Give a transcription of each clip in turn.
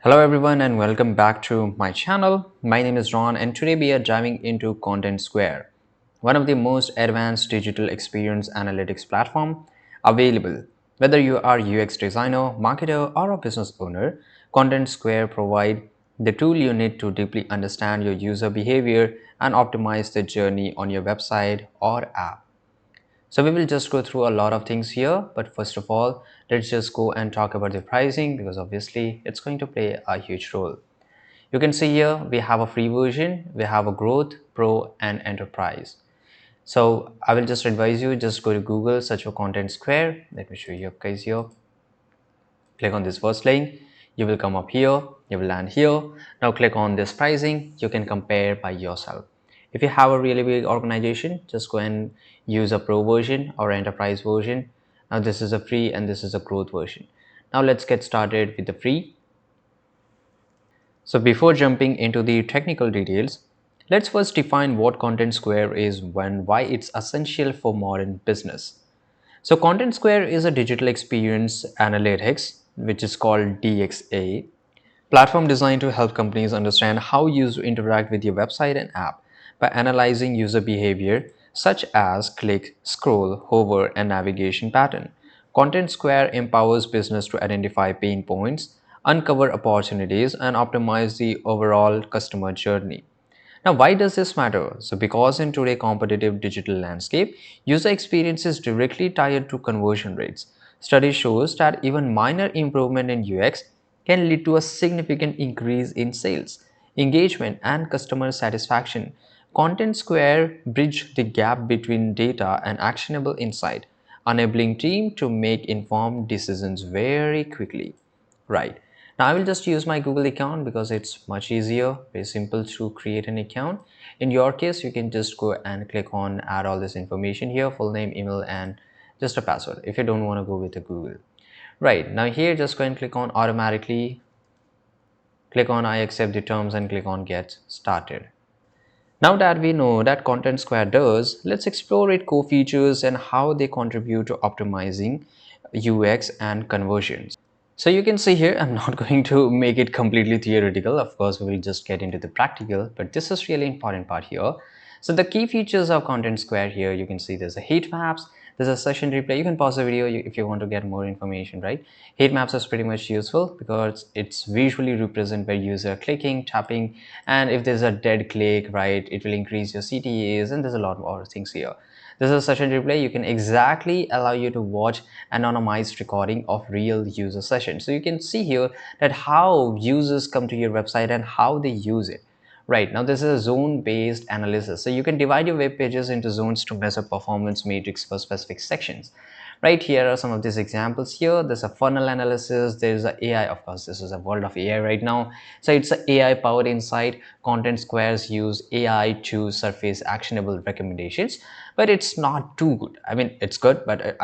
Hello everyone and welcome back to my channel. My name is Ron and today we are diving into Contentsquare, one of the most advanced digital experience analytics platform available. Whether you are UX designer, marketer or a business owner, Contentsquare provide the tool you need to deeply understand your user behavior and optimize the journey on your website or app. So we will just go through a lot of things here, but first of all, let's just go and talk about the pricing because obviously it's going to play a huge role. You can see here we have a free version, we have a growth, pro and enterprise. So I will just advise you just go to Google, search for Contentsquare. Let me show you guys here. Click on this first link, you will come up here, you will land here. Now click on this pricing, you can compare by yourself. If you have a really big organization, just go and use a pro version or enterprise version. Now this is a free and this is a growth version. Now let's get started with the free. So before jumping into the technical details, let's first define what Contentsquare is and why it's essential for modern business. So Contentsquare is a digital experience analytics, which is called DXA, platform designed to help companies understand how users interact with your website and app by analyzing user behavior such as click, scroll, hover, and navigation pattern. Contentsquare empowers business to identify pain points, uncover opportunities, and optimize the overall customer journey. Now, why does this matter? So, because in today's competitive digital landscape, user experience is directly tied to conversion rates. Study shows that even minor improvement in UX can lead to a significant increase in sales, engagement, and customer satisfaction. Content Square bridge the gap between data and actionable insight, enabling team to make informed decisions very quickly. Right. Now I will just use my Google account because it's much easier, very simple to create an account. In your case, you can just go and click on add all this information here, full name, email, and just a password if you don't want to go with the Google. Right. Now here, just go and click on automatically, click on I accept the terms and click on get started. Now that we know that Content Square does, let's explore its core features and how they contribute to optimizing UX and conversions. So you can see here, I'm not going to make it completely theoretical. Of course, we will just get into the practical, but this is really important part here. So the key features of Content Square here, you can see there's a heat maps, there's a session replay. You can pause the video if you want to get more information, right? Heat maps is pretty much useful because it's visually represent where user clicking, tapping, and if there's a dead click, right, it will increase your CTAs, and there's a lot more things here. This is a session replay. You can exactly allow you to watch anonymized recording of real user sessions. So you can see here that how users come to your website and how they use it. Right, now this is a zone-based analysis. So you can divide your web pages into zones to measure performance metrics for specific sections. Right, here are some of these examples here. There's a funnel analysis, there's a AI, of course, this is a world of AI right now. So it's an AI powered insight. Content Squares use AI to surface actionable recommendations, but it's not too good. I mean, it's good, but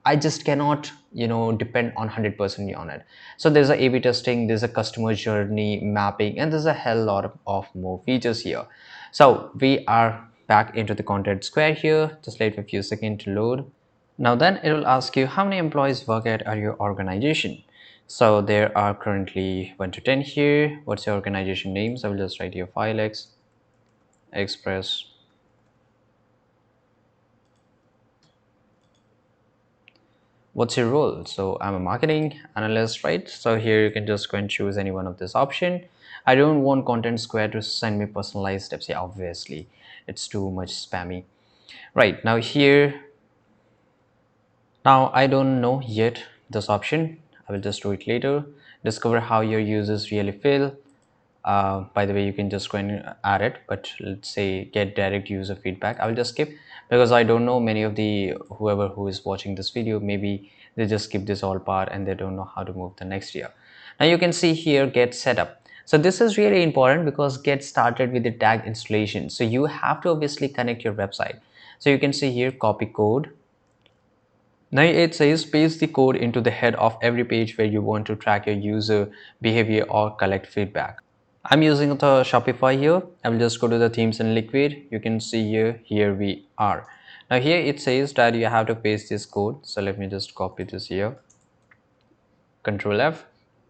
I just cannot, depend on 100% on it. So there's a A/B testing, there's a customer journey mapping, and there's a hell lot of more features here. So we are back into the Content Square here. Just wait for a few seconds to load. Now then it will ask you how many employees work at your organization. So there are currently 1 to 10 here. What's your organization name? So I will just write here Filex Express. What's your role? So I'm a marketing analyst, right? So here you can just go and choose any one of this option. I don't want Content Square to send me personalized tips. Yeah, obviously it's too much spammy. Right now here, now I don't know yet this option. I will just do it later. Discover how your users really feel. By the way, you can just go and add it, but let's say get direct user feedback. I will just skip because I don't know many of the whoever who is watching this video, maybe they just skip this all part and they don't know how to move the next year. Now you can see here get setup. So this is really important because get started with the tag installation. So you have to obviously connect your website. So you can see here copy code. Now it says paste the code into the head of every page where you want to track your user behavior or collect feedback. I'm using the Shopify here. I will just go to the themes and liquid. You can see here we are. Now here it says that you have to paste this code. So let me just copy this here. Control F,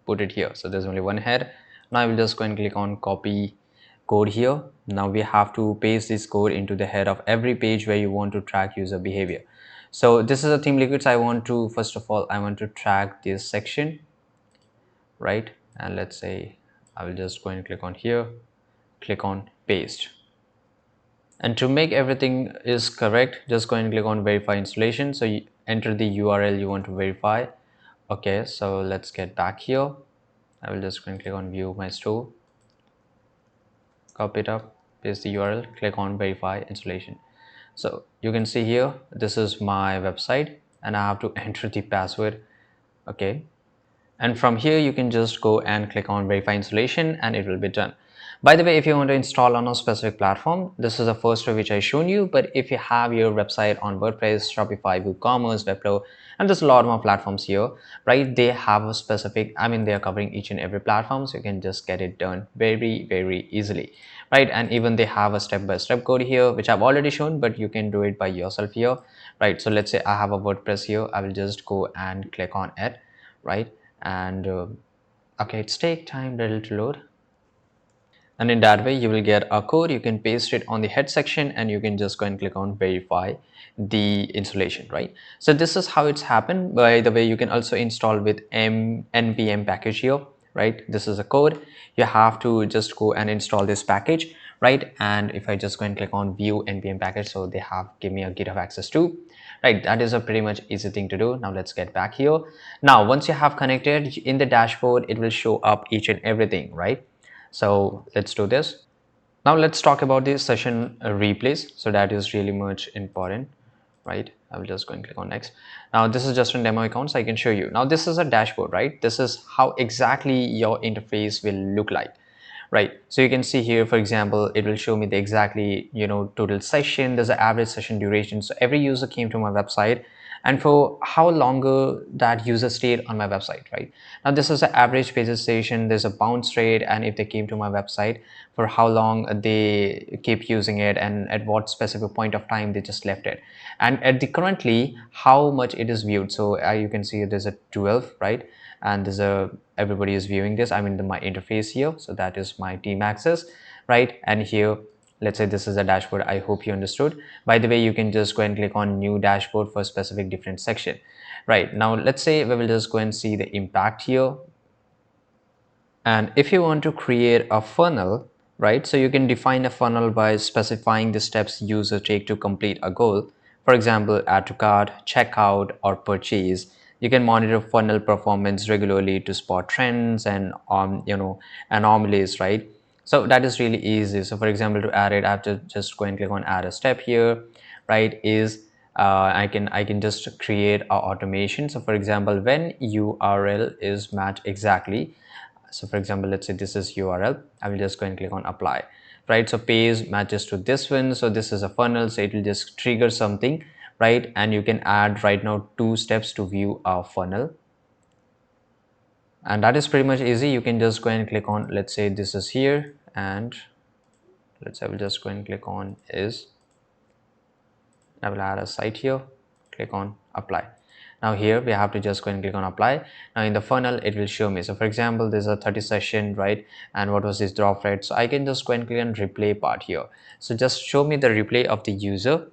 put it here. So there's only one head. Now I will just go and click on copy code here. Now we have to paste this code into the head of every page where you want to track user behavior. So this is a theme liquids. I want to, first of all, I want to track this section, right? And let's say I will just go and click on here, click on paste. And to make everything is correct, just go and click on verify installation. So you enter the URL you want to verify. Okay, so let's get back here. I will just go and click on view my store, copy it up, paste the URL, click on verify installation. So you can see here, this is my website and I have to enter the password. Okay, and from here you can just go and click on verify installation and it will be done. By the way, if you want to install on a specific platform, this is the first way which I shown you, but if you have your website on WordPress, Shopify, WooCommerce, Webflow, and there's a lot more platforms here, right? They have a specific, I mean, they are covering each and every platform, so you can just get it done very easily, right? And even they have a step-by-step code here which I've already shown, but you can do it by yourself here, right? So let's say I have a WordPress here. I will just go and click on it, right? And okay, it's take time little to load, and in that way you will get a code. You can paste it on the head section and you can just go and click on verify the installation, right? So this is how it's happened. By the way, you can also install with npm package here, right? This is a code. You have to just go and install this package, right? And if I just go and click on view npm package, so they have give me a github access too, right? That is a pretty much easy thing to do. Now let's get back here. Now once you have connected in the dashboard, it will show up each and everything, right? So let's do this. Now let's talk about the session replays. So that is really much important, right? I will just go and click on next. Now this is just a demo account, so I can show you. Now this is a dashboard, right? This is how exactly your interface will look like, right? So you can see here, for example, it will show me the exactly, total session. There's an average session duration. So every user came to my website and for how longer that user stayed on my website, right? Now this is the average pages session. There's a bounce rate, and if they came to my website, for how long they keep using it and at what specific point of time they just left it, and at the currently how much it is viewed. So you can see there's a 12, right? And there's a everybody is viewing this. I'm in my interface here, so that is my team access, right? And here, let's say this is a dashboard. I hope you understood. By the way, you can just go and click on new dashboard for a specific different section. Right now, let's say we will just go and see the impact here. And if you want to create a funnel, right, so you can define a funnel by specifying the steps user take to complete a goal. For example, add to cart, checkout, or purchase. You can monitor funnel performance regularly to spot trends and anomalies, right? So that is really easy. So for example, to add it, I have to just go and click on add a step here, right? Is I can just create a automation. So for example, when URL is matched exactly, so for example, let's say this is URL, I will just go and click on apply, right? So page matches to this one, so this is a funnel, so it will just trigger something, right? And you can add right now 2 steps to view a funnel, and that is pretty much easy. You can just go and click on, let's say this is here, and let's say I will just go and click on is, I will add a site here, click on apply. Now here we have to just go and click on apply. Now in the funnel it will show me, so for example there's a 30 session, right? And what was this drop rate? So I can just go and click on replay part here. So just show me the replay of the user.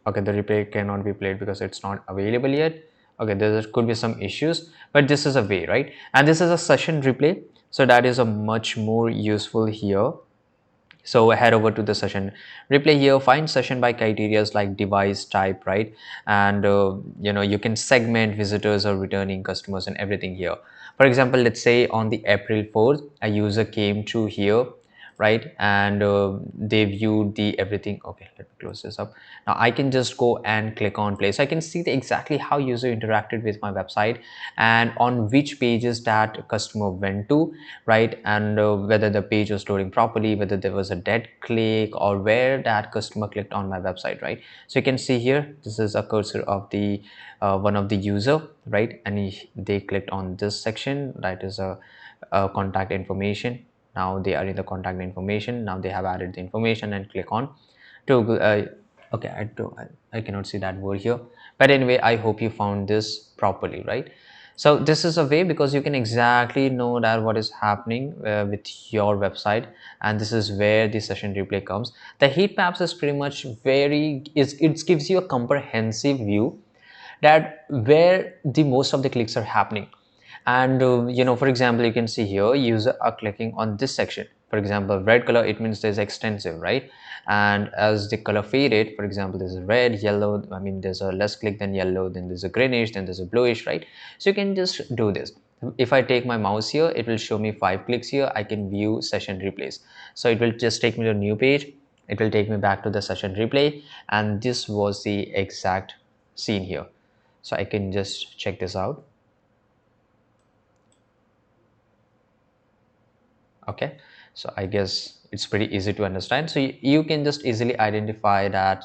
Okay, the replay cannot be played because it's not available yet. Okay, there could be some issues, but this is a way, right? And this is a session replay, so that is a much more useful here. So head over to the session replay here, find session by criterias like device type, right? And you can segment visitors or returning customers and everything here. For example, let's say on the April 4th a user came to here, right? And they viewed the everything. Okay, let me close this up. Now I can just go and click on play, so I can see exactly how user interacted with my website and on which pages that customer went to, right? And whether the page was loading properly, whether there was a dead click, or where that customer clicked on my website, right? So you can see here, this is a cursor of the one of the user, right? And they clicked on this section, that is a contact information. Now they are in the contact information. Now they have added the information and click on to okay, I cannot see that word here, but anyway, I hope you found this properly, right? So this is a way because you can exactly know that what is happening with your website, and this is where the session replay comes. The heat maps is pretty much very is it gives you a comprehensive view that where the most of the clicks are happening. And for example, you can see here user are clicking on this section. For example, red color, it means there's extensive, right? And as the color faded, for example, there's a red, yellow, I mean there's a less click than yellow, then there's a greenish, then there's a bluish, right? So you can just do this. If I take my mouse here, it will show me 5 clicks here. I can view session replays. So it will just take me to a new page. It will take me back to the session replay, and this was the exact scene here. So I can just check this out. Okay, so I guess it's pretty easy to understand. So you can just easily identify that,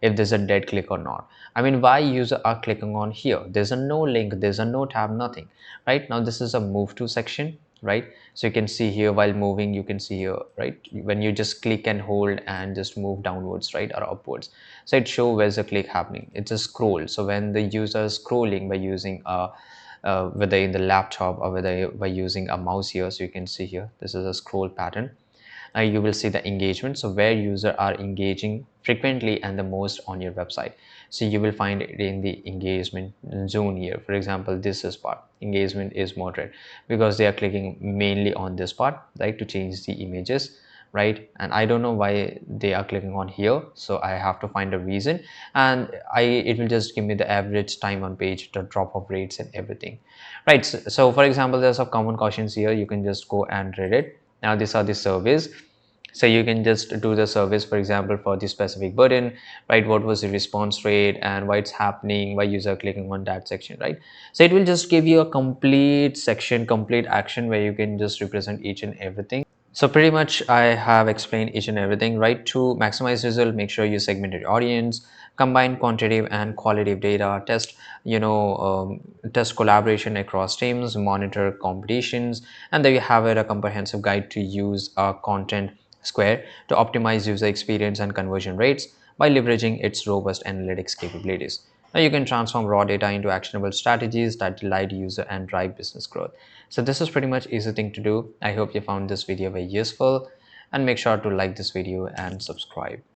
if there's a dead click or not. I mean, why user are clicking on here? There's a no link, there's a no tab, nothing. Right now this is a move to section, right? So you can see here while moving, you can see here, right, when you just click and hold and just move downwards, right, or upwards. So it shows where's the click happening. It's a scroll. So when the user is scrolling by using a whether in the laptop or whether by using a mouse here, so you can see here this is a scroll pattern. Now you will see the engagement, so where users are engaging frequently and the most on your website. So you will find it in the engagement zone here. For example, this is part engagement is moderate because they are clicking mainly on this part, right, to change the images, right? And I don't know why they are clicking on here, so I have to find a reason. And it will just give me the average time on page, the drop off rates and everything, right? So for example, there's some common cautions here. You can just go and read it. Now these are the surveys. So you can just do the service, for example, for the specific button, right? What was the response rate and why it's happening, why user clicking on that section, right? So it will just give you a complete section, complete action where you can just represent each and everything. So pretty much I have explained each and everything, right? To maximize result, make sure you segment your audience, combine quantitative and qualitative data, test collaboration across teams, monitor competitions, and there you have it, a comprehensive guide to use a content square to optimize user experience and conversion rates by leveraging its robust analytics capabilities. Now you can transform raw data into actionable strategies that delight user and drive business growth. So this is pretty much easy thing to do. I hope you found this video very useful, and make sure to like this video and subscribe.